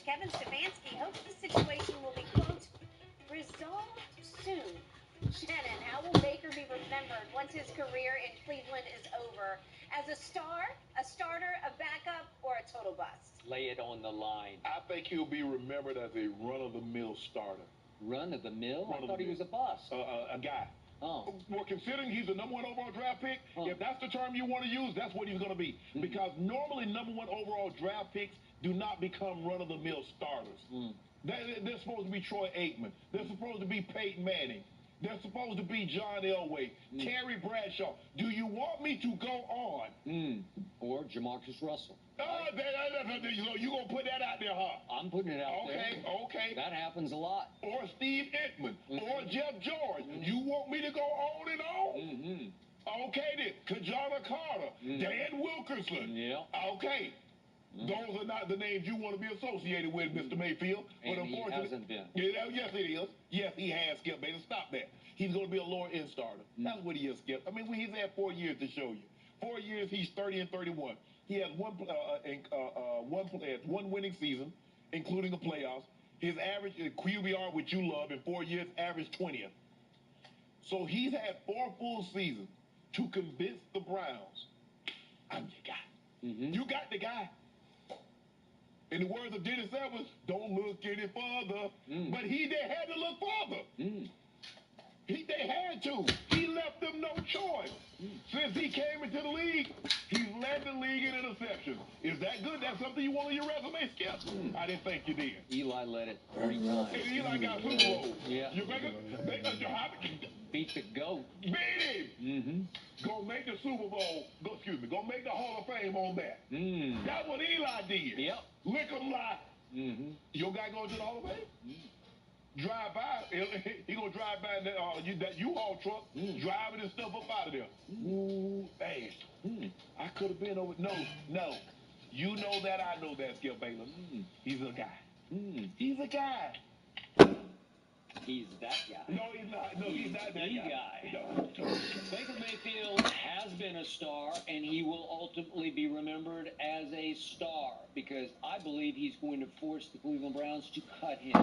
coach Kevin Stefanski hopes the situation will be, quote, resolved soon. Shannon, how will Baker be remembered once his career in Cleveland is over? As a star, a starter, a backup, or a total bust? Lay it on the line. I think he'll be remembered as a run-of-the-mill starter. Run-of-the-mill? I thought he was a bust. A guy. Oh. Well, considering he's the number 1 overall draft pick, if that's the term you want to use, that's what he's going to be. Because normally number 1 overall draft picks do not become run-of-the-mill starters. They're supposed to be Troy Aikman. They're supposed to be Peyton Manning. They're supposed to be John Elway, Terry Bradshaw. Do you want me to go on? Or Jamarcus Russell. So you going to put that out there, huh? I'm putting it out there. Okay. That happens a lot. Or Steve Entman. Or Jeff George. You want me to go on and on? Okay, then. Kajana Carter. Dan Wilkerson. Yeah. Okay. Those are not the names you want to be associated with, Mr. Mayfield. And but he hasn't been. Yes, it is. Yes, he has, Skip Bayless. Stop that. He's going to be a lower-end starter. That's what he is, Skip. I mean, he's had 4 years to show you. 4 years, he's 30-31. He has one winning season, including the playoffs. His average QBR, which you love, in 4 years, averaged 20th. So he's had 4 full seasons to convince the Browns, I'm your guy. You got the guy. In the words of Dennis Evans, don't look any further. But they had to look further. They had to. He left them no choice. Since he came into the league, he's led the league in interceptions. Is that good? That's something you want on your resume, Skip? I didn't think you did. Eli led it 30 times. And Eli got Super Bowl. Yeah. You beat the GOAT. Beat him. Go make the Super Bowl. Go make the Hall of Fame on that. That's what Eli did. Yep. Lick 'em lie. Your guy going to the Hall of Fame? Drive by, he gonna drive by that U-Haul truck, driving and stuff up out of there. Ooh, fast. I could have been over. No. You know that, I know that, Skip Bayless. He's a guy. He's a guy. He's that guy. No, he's not. No, he's not that guy. No. Baker Mayfield has been a star, and he will ultimately be remembered as a star because I believe he's going to force the Cleveland Browns to cut him.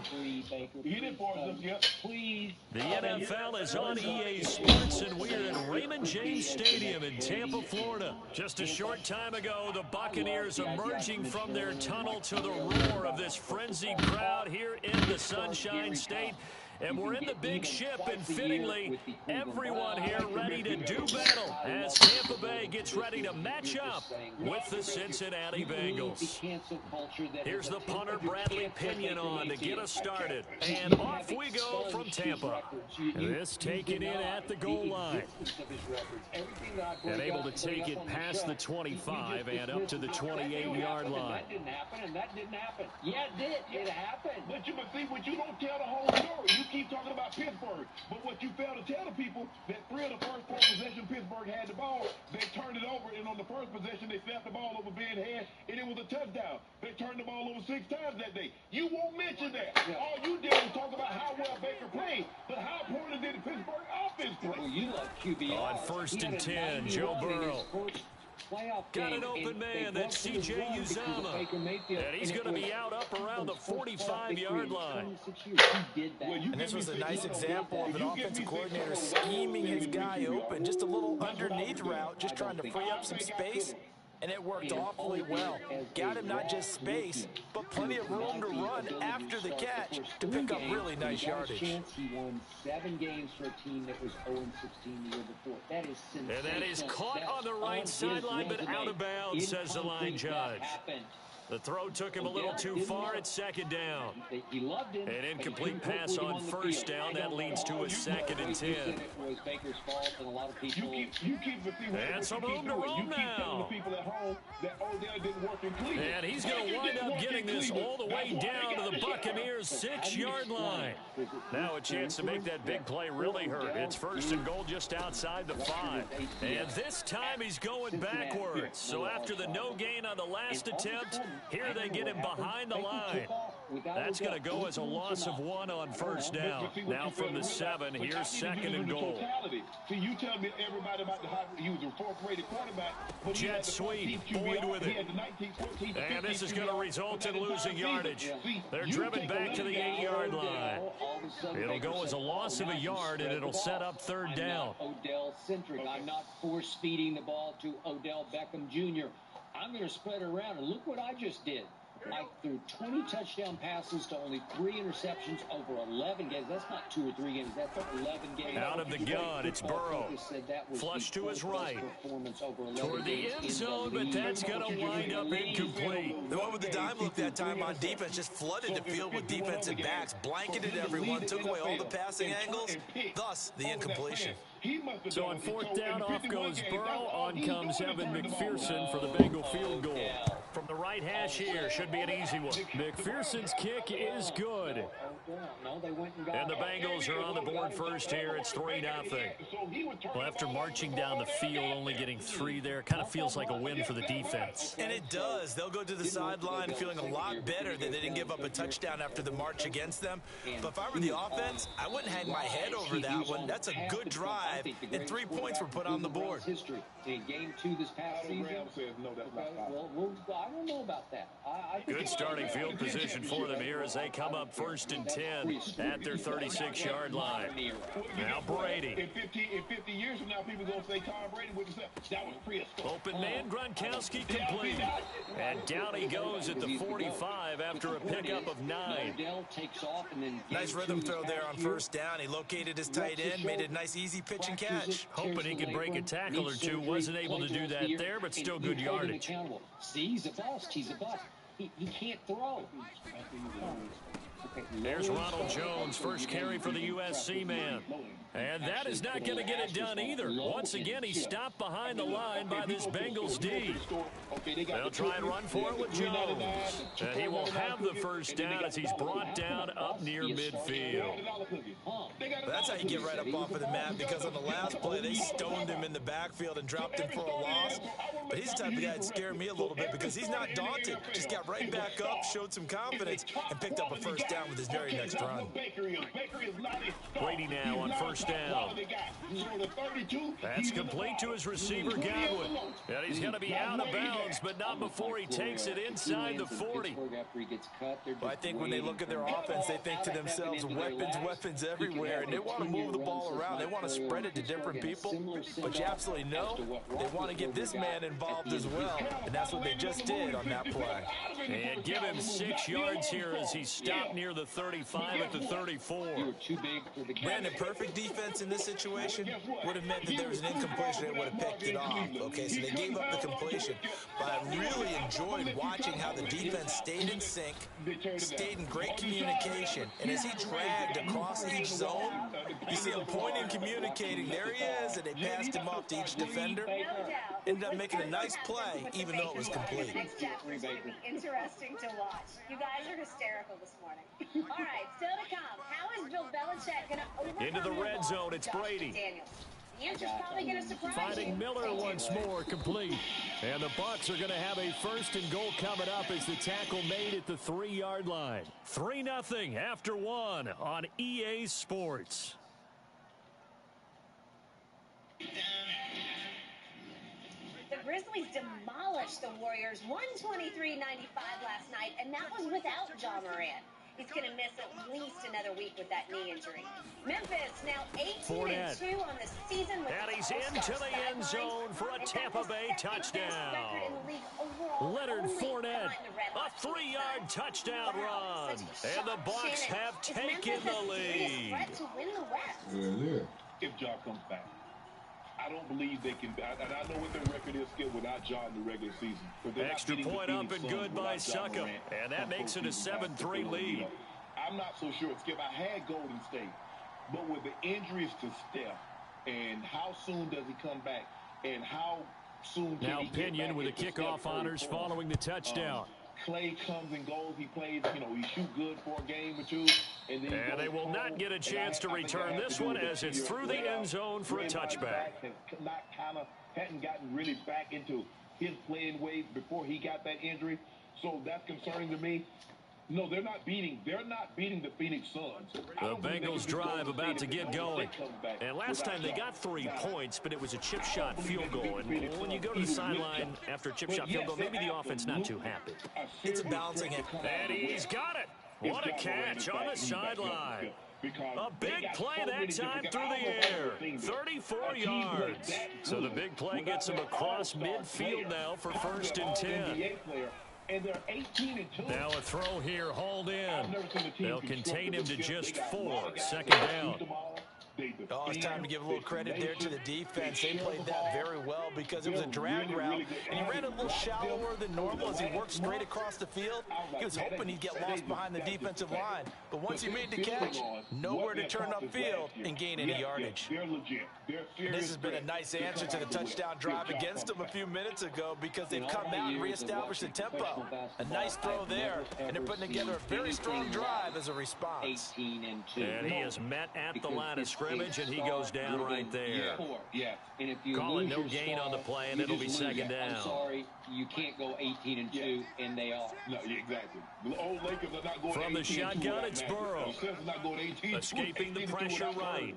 Please, Baker. He didn't force him, yep. Please. The NFL is on EA Sports, and we're at Raymond James Stadium in Tampa, Florida. Just a short time ago, the Buccaneers emerging from their tunnel to the roar of this frenzied crowd here in the Sunshine State. And we're in the big ship, and fittingly, everyone here ready to do battle as Tampa Bay gets ready to match up with the Cincinnati Bengals. Here's the punter, Bradley Pinion, on to get us started. And off we go from Tampa. This taken in at the goal line. And able to take it past the 25 and up to the 28-yard line. That didn't happen, and that didn't happen. Yeah, it did. It happened. But you don't tell the whole story. You keep talking about Pittsburgh, but what you fail to tell the people that 3 of the first 4 possessions Pittsburgh had the ball, they turned it over, and on the first possession they snapped the ball over Ben's head, and it was a touchdown. They turned the ball over 6 times that day. You won't mention that. All you did was talk about how well Baker played, but how important did the Pittsburgh offense play? Well, you love QBR. On 1st and 10, Joe Burrow. Got an open man, that's C.J. Uzomah. And he's going to be out up around the 45-yard line. And this was a nice example of an offensive coordinator scheming his guy open. Just a little underneath route, just trying to free up some space. And it worked awfully well. Got him not just space, but plenty of room to run after the catch to pick up really nice yardage. He won 7 games for a team that was 0-16 the year before. That is sensational. And that is caught on the right sideline, but out of bounds, says the line judge. The throw took him a little too far at 2nd down. An incomplete pass on 1st down. That leads to a 2nd and 10. And some room to roam now. And he's going to wind up getting this all the way down to the Buccaneers' 6-yard line. Now a chance to make that big play really hurt. It's 1st and goal just outside the 5. And this time he's going backwards. So after the no gain on the last attempt, Here they get him behind the line. That's going to go as a loss of 1 on first down. Now from the 7, here's 2nd and goal. See, you tell me everybody about he was a 4th-rated quarterback. Jet sweep, Boyd with it. And this is going to result in losing yardage. They're driven back to the 8-yard line. It'll go as a loss of a yard, and it'll set up 3rd down. Odell-centric. I'm not force-feeding the ball to Odell Beckham Jr. I'm going to spread it around, and look what I just did. I threw 20 touchdown passes to only 3 interceptions over 11 games. That's not 2 or 3 games. That's 11 games. Out of the gun, it's Burrow. Flush to his right. Toward the end zone, but that's going to wind up incomplete. The one with the dime look that time on defense just flooded the field with defensive backs, blanketed everyone, took away all the passing angles, thus the incompletion. So on 4th down, off goes Burrow. On comes Evan McPherson for the Bengal field goal. From the right hash here, should be an easy one. McPherson's kick is good. And the Bengals are on the board first here. It's 3-0. Well, after marching down the field, only getting 3 there, kind of feels like a win for the defense. And it does. They'll go to the sideline feeling a lot better that they didn't give up a touchdown after the march against them. But if I were the offense, I wouldn't hang my head over that one. That's a good drive, and 3 points were put on the board. In game 2 this past season, I don't know about that. Good starting field position for them here as they come up 1st and 10 at their 36-yard line. Now Brady. In 50 years from now, people are going to say Tom Brady wouldn't say that was prehistoric. Open man, Gronkowski complete. And down he goes at the 45 after a pickup of 9. Nice rhythm throw there on 1st down. He located his tight end, made a nice easy pitch and catch. Hoping he could break a tackle or two. Wasn't able to do that there, but still good yardage. See, he's a bust. He's a bust. He can't throw. There's Ronald Jones, first carry for the USC man. And that is not going to get it done either. Once again, he's stopped behind the line by this Bengals D. They'll try and run for it with Jones. And he will have the first down as he's brought down up near midfield. That's how you get right up off of the mat, because on the last play, they stoned him in the backfield and dropped him for a loss. But he's the type of guy that scared me a little bit because he's not daunted. Just got right back up, showed some confidence, and picked up a first down with his very next run. Brady now on 1st down. That's complete to his receiver, Godwin. And he's going to be out of bounds, but not before he takes it inside the 40. Well, I think when they look at their offense, they think to themselves, weapons everywhere, and they want to move the ball around. They want to spread it to different people, but you absolutely know they want to get this man involved as well, and that's what they just did on that play. And give him 6 yards here as he stopped near the 35 at the 34. Brandon, perfect defense in this situation would have meant that there was an incompletion. They would have picked it off. Okay, so they gave up the completion. But I really enjoyed watching how the defense stayed in sync, stayed in great communication, and as he dragged across each zone, you see him pointing, communicating. There he is, and they passed him off to each defender. Ended up making a nice play, even though it was complete. Next chapter is going to be interesting to watch. You guys are hysterical this morning. All right, still to come. How is Bill Belichick going to overcome into the red zone? It's Brady. Daniels. The answer's probably going to surprise Finding you. Miller once more, complete. And the Bucs are going to have a 1st and goal coming up as the tackle made at the 3-yard line. 3-0 after 1 on EA Sports. The Grizzlies demolished the Warriors 123-95 last night, and that was without John Morant. He's going to miss at least another week with that knee injury. Memphis now 18-2 on the season. With and he's into the end zone for a Tampa Bay touchdown. Leonard Fournette, a 3-yard touchdown run. And the Bucs have taken the lead. If John comes back, I don't believe they can. And I know what their record is still without John in the regular season. Extra point up and good by Suckup. And that makes it a 7-3 lead. I'm not so sure, Skip. I had Golden State. But with the injuries to Steph, and how soon does he come back, and how soon can now he Pinion get back with a into kickoff Steph honors Curry following the touchdown. Clay comes and goes. He plays, he shoot good for a game or two. And they will not get a chance to return this one as it's through the end zone for a touchback. Hadn't gotten really back into his playing ways before he got that injury. So that's concerning to me. No, they're not beating the Phoenix Suns. The Bengals drive about to get going. And last time they got 3 points, but it was a chip shot field goal. And when you go to the sideline after a chip shot field goal, maybe the offense not too happy. It's a balancing act. And he's got it. What a catch on the sideline. A big play that time through the air. 34 yards. So the big play gets him across midfield now for 1st and 10. And they're 18-2. Now a throw here hauled in. They'll contain him to just 4. 2nd down. Oh, it's time to give a little credit there to the defense. They played that very well because it was a drag route, and he ran a little shallower than normal as he worked straight across the field. He was hoping he'd get lost behind the defensive line, but once he made the catch, nowhere to turn upfield and gain any yardage. And this has been a nice answer to the touchdown drive against them a few minutes ago because they've come out and reestablished the tempo. A nice throw there, and they're putting together a very strong drive as a response. And he is met at the line of scrimmage, and he goes down right there. Call it no gain on the play, and it'll be 2nd down. I'm sorry, you can't go 18-2, and they are. No, exactly. The old Lakers are not going From the shotgun, it's Burrow. Escaping the pressure right.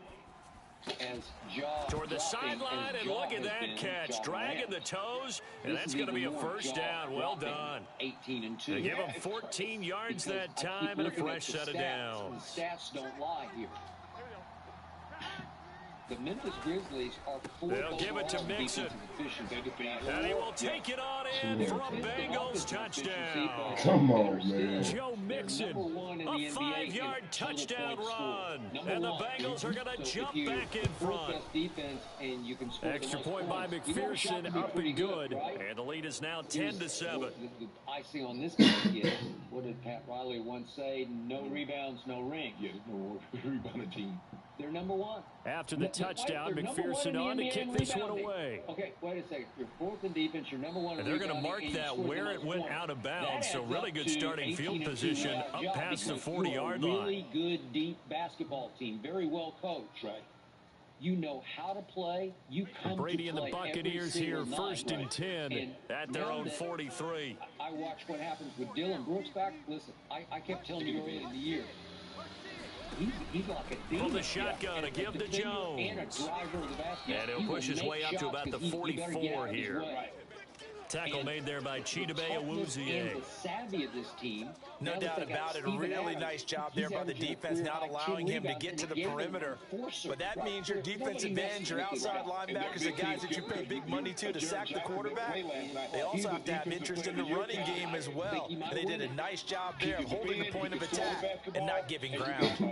Toward the sideline, and look at that catch. Dragging the toes, and that's going to be a 1st down. Well done. 18-2. They give him 14 yards that time and a fresh set of downs. The stats don't lie here. The Memphis Grizzlies are 4th. They'll give it to Mixon. And he will take it on in for a Bengals touchdown. Come on, man. Joe Mixon, a 5-yard touchdown run. And the Bengals are going to jump back in front. Extra point by McPherson, up and good. And the lead is now 10-7. The icing on this game is, what did Pat Riley once say? No rebounds, no ring. Yeah, there's no rebounding team. They're number 1. After the touchdown, McPherson on to kick this one away. Okay, wait a second. You're 4th in defense. You're number 1. And they're going to mark that where it went out of bounds. So really good starting field position up past the 40-yard line. Really good, deep basketball team. Very well coached. Right. You know how to play. You come Brady to and the play Buccaneers here, night. 1st and 10 And at their own 43. I watched what happens with Dylan Brooks back. Listen, I kept telling you earlier in the year. He's like a demon. From the shotgun, a give to Jones. And he'll push his way up to about the 44 here. Tackle made there by Chidobe Awuzie. No doubt about it. A really nice job there by the defense, not allowing him to get to the perimeter. But that means your defensive ends, your outside linebackers, the guys that you pay big money to sack the quarterback, they also have to have interest in the running game as well. And they did a nice job there of holding the point of attack and not giving ground.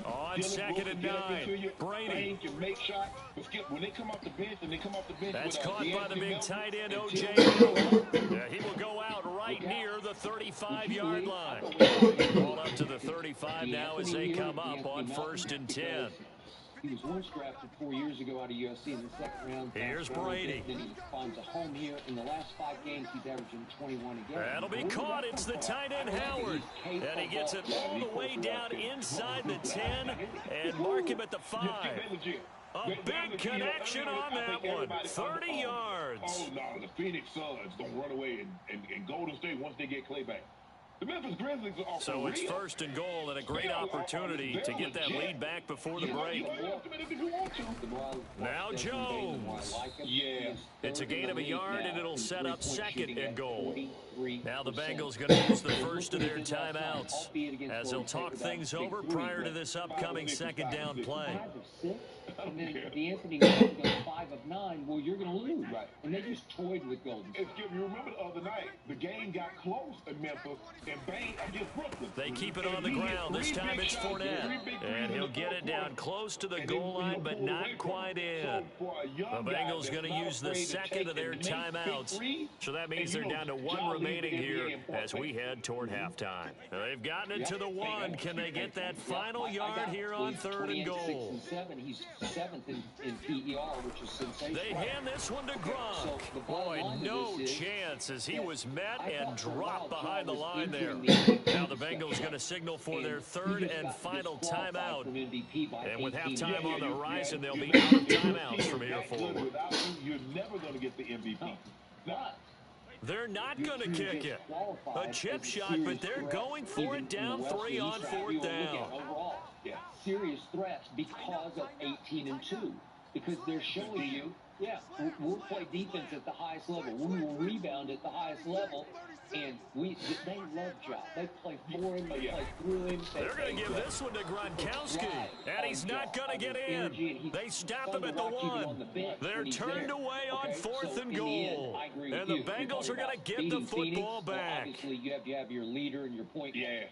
On 2nd and 9, Brady. That's caught by the big tight end, O.J. He will go out right near the 35-yard line. Ball up to the 35 now as they come up on 1st and 10. He was once drafted 4 years ago out of USC in the 2nd round. Here's Brady. Then he finds a home here. In the last 5 games, he's averaging 21 a game. That'll be caught. It's the tight end, Howard. And he gets it all the way down inside the 10 and mark him at the 5. A big connection on that one. 30 yards. Oh, no, the Phoenix Suns don't run away and Golden State once they get Clay back. The Memphis Grizzlies are so it's 1st and goal and a great opportunity to get that lead back before the break. Now Jones. It's a gain of a yard, and it'll set up 2nd and goal. Now the Bengals going to use the first of their timeouts as they'll talk things over prior to this upcoming 2nd down play. And then the Anthony goes 5 of 9. Well, you're going to lose. Right. And they just toyed with Golden State. You remember the other night, the game got close in Memphis and bang against Brooklyn. They keep it on the ground. This time it's Fournette. And he'll get it down close to the goal line, but not quite in. The Bengals going to use the 2nd of their timeouts. So that means they're down to 1 remaining here as we head toward halftime. They've gotten it to the 1. Can they get that final yard here on 3rd and goal? He's 7th in PER, which is sensational. They hand this one to Gronk. Boy, no chance as he was met and dropped behind the line there. Now the Bengals going to signal for their 3rd and final timeout. And with halftime on the horizon, they'll be out of timeouts from here forward. You're never going to get the MVP. They're not going to kick it. A chip shot, but they're going for it down 3 on 4th down. Overall, serious threats because of 18-2. Because they're showing you, we'll play defense at the highest level. We will rebound at the highest level. And they love Josh. They play for him. They play through him. They're going to give this one to Gronkowski. And he's not going to get in. They stop him at the 1. They're turned away on 4th and goal. And the Bengals are going to get the football back. Obviously, you have to have your leader and your point guard.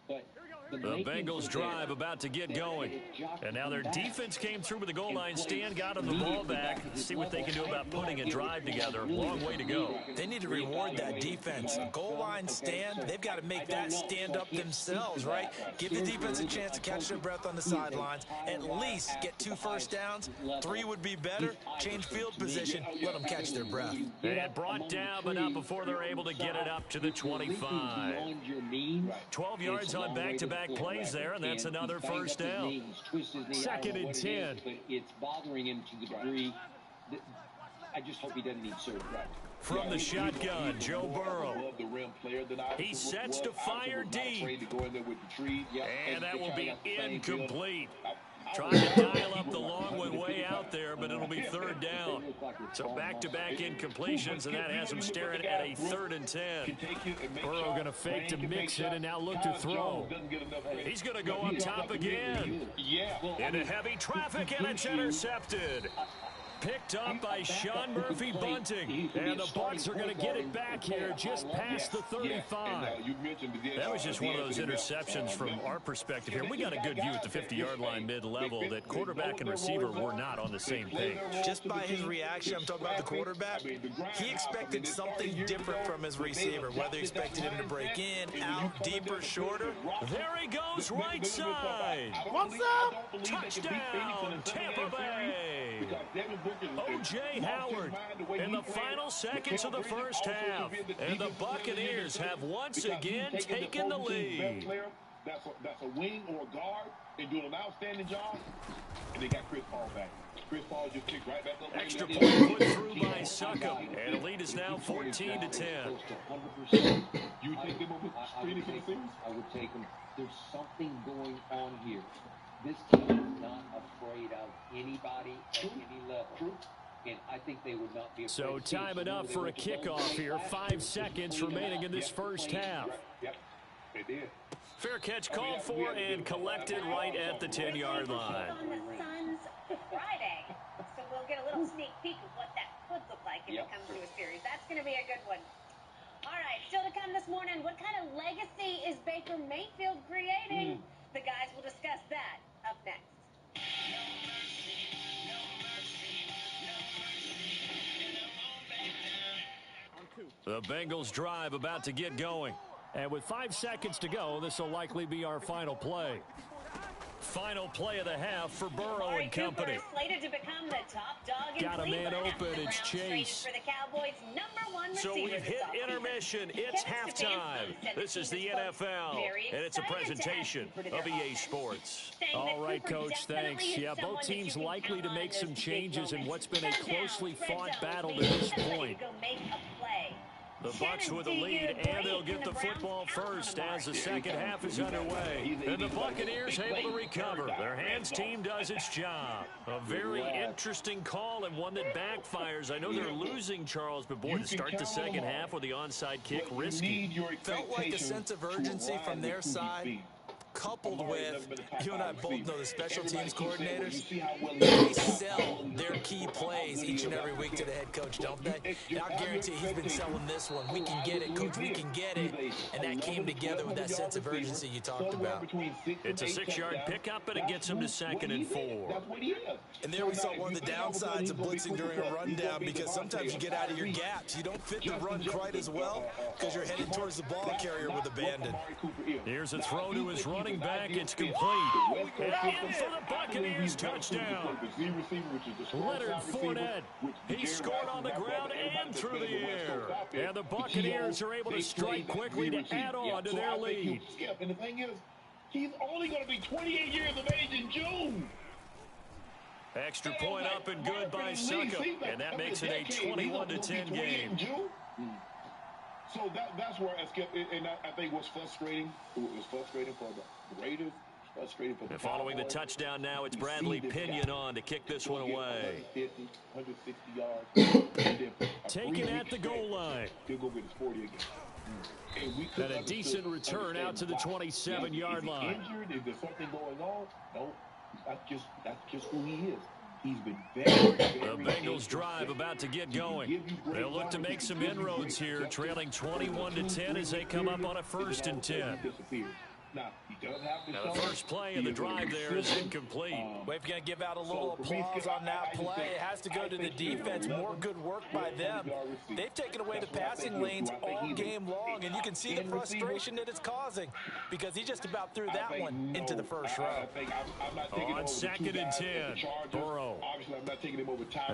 But the Bengals drive about to get going. And now their defense came through with the goal line stand, got them the ball back. See what they can do about putting a drive together. Long way to go. They need to reward that defense. Goal line stand, they've got to make that stand up themselves, right? Give the defense a chance to catch their breath on the sidelines. At least get 2 first downs. 3 would be better. Change field position. Let them catch their breath. And brought down, but not before they're able to get it up to the 25. 12 yards on back-to-back plays there, and that's another first down. 2nd and 10. But it's bothering him to the degree that I just hope he doesn't need surgery. From the shotgun, Joe Burrow. He sets to fire deep. And that will be incomplete. Trying to dial up the long one way out there, but it'll be 3rd down. So back-to-back incompletions, and that has him staring at a 3rd and 10. Burrow going to fake to mix it and now look to throw. He's going to go up top again. Into heavy traffic, and it's intercepted. Picked up by Sean Murphy Bunting. And the Bucs are going to get it back here just past the 35. That was just one of those interceptions from our perspective here. We got a good view at the 50-yard line mid-level that quarterback and receiver were not on the same page. Just by his reaction, I'm talking about the quarterback, he expected something different from his receiver, whether he expected him to break in, out, deeper, shorter. There he goes, right side. What's up? Touchdown, Tampa Bay. O.J. Howard in the final seconds of the first half. And the Buccaneers have once again taken the lead. That's a wing or a guard. They're doing an outstanding job. And they got Chris Paul back. Chris Paul just kicked right back up. Extra point put through by Succop. And the lead is now 14-10. You would take them over screening for the series? I would take them. There's something going on here. This team is not afraid of anybody at any level. And I think they would not be afraid. So time enough for a kickoff here. 5 seconds remaining in this first half. Yep, they did. Fair catch called for and collected right at the 10-yard line. On the Suns Friday. So we'll get a little sneak peek of what that could look like if it comes to a series. That's going to be a good one. All right, still to come this morning, what kind of legacy is Baker Mayfield creating? The guys will discuss that up next. The Bengals drive about to get going. And with 5 seconds to go, this will likely be our final play. Final play of the half for Burrow and company. Slated to become the top dog in Got a man open, it's Chase. For the Cowboys, #1 so we've hit intermission, it's halftime. This is the NFL, and it's a presentation of EA Sports. All right, Coach, thanks. Yeah, both teams likely to make some changes in what's been a closely fought battle to this point. The Bucs with the lead, and they'll get the football first as the second half is underway. And the Buccaneers able to recover. Their hands team does its job. A very interesting call and one that backfires. I know they're losing, Charles, but boy, to start the second half with the onside kick, risky. Felt like a sense of urgency from their side. Coupled with, you and I both know the special teams coordinators, they sell their key plays each and every week to the head coach, don't they? And I guarantee he's been selling this one. We can get it, coach, we can get it. And that came together with that sense of urgency you talked about. It's a 6-yard pickup, and it gets him to 2nd and 4. And there we saw one of the downsides of blitzing during a rundown, because sometimes you get out of your gaps. You don't fit the run quite as well because you're headed towards the ball carrier with abandon. Here's a throw to his running back, it's complete. And for the Buccaneers, touchdown. Leonard Fournette, he scored on the ground and through the air. And the Buccaneers are able to strike quickly to add on to their lead. And the thing is, he's only going to be 28 years of age in June. Extra point up and good by Succop. And that makes it a 21-10 game. So that's where I think what's frustrating. It was frustrating for the Raiders. Frustrating for the And following the Cowboys. touchdown now, it's Bradley Pinion on to kick this one away. 150, 160 yards. Taken at the goal line. He'll go get his 40 again. And a decent return out to the 27-yard line. Injured? Is there something going on? No, that's just who he is. He's been very the Bengals drive about to get going. They'll look to make some inroads here, trailing 21-10 as they come up on a 1st and 10. Now, he does have Now the first play of the drive there is incomplete. We're going to give out a little applause on that play. It has to go to the defense. More good work by them. They've taken away the passing lanes all game long, and you can see the frustration that it's causing because he just about threw that one into the first row. On 2nd and 10, Burrow.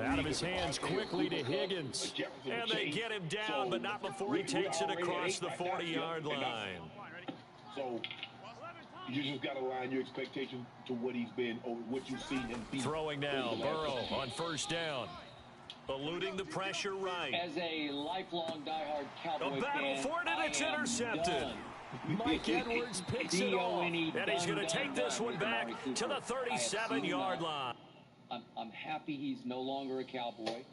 Out of his hands quickly to Higgins. And they get him down, but not before he takes it across the 40-yard line. So you just got to line your expectation to what he's been or what you've seen him be. Throwing now, Burrow on 1st down. Eluding the pressure right. As a lifelong diehard Cowboy the battle fan, for it, and it's intercepted. Mike Edwards picks it off, and he's going to take this one back to the 37-yard line. I'm happy he's no longer a Cowboy.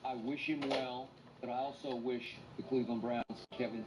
I wish him well, but I also wish the Cleveland Browns, Kevin